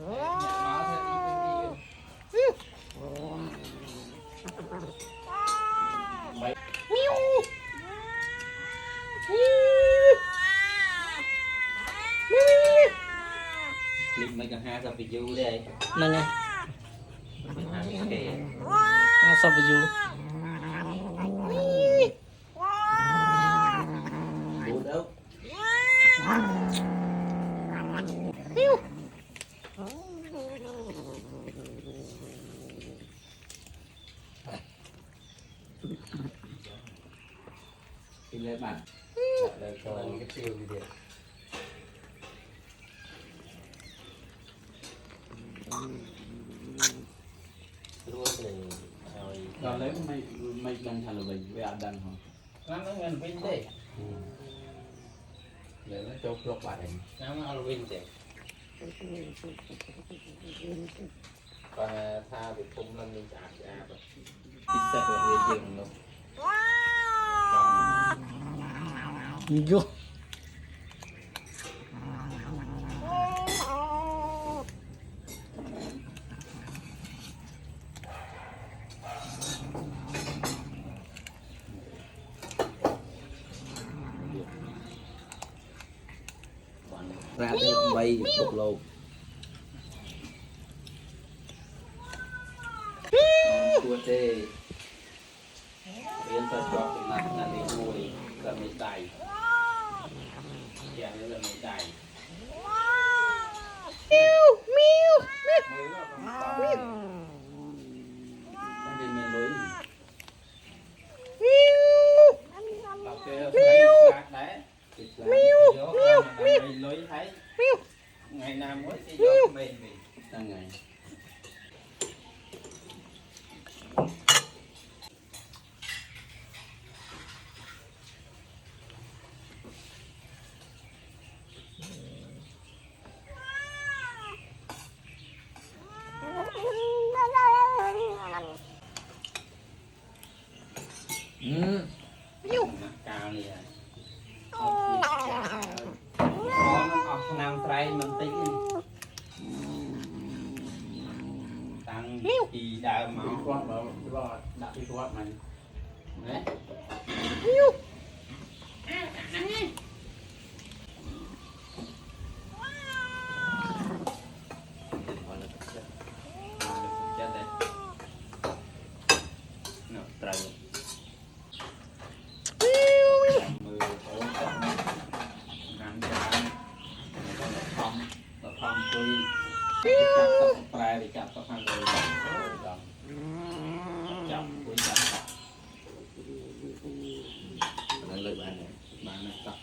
lịch mấy cái hai sao bị du đây nâng ngay okay. sao bây giờ Bút ốc thì lên mặt lên cho cái tiêu gì vậy rồi lấy mấy lần thằng là mình với đăng không nó ngân vinh đấy để nó cho lọc bài nó Halloween chứ còn tha bị phun lên đi chả rồi pizza của người chừng luôn vô ra tới bay bột lô cua tê yên ta cho cái mặt là đi nuôi là mấy tài chè là mấy tài miu miu miu đi miền núi ngày nào mới đi vô mình đang ngày cao này nó nam trai mình tính tăng thì đã máu quát đó đã đi quát mình đấy chặt các hàng rồi chặt cuối chặt nó lợi bạn này cắt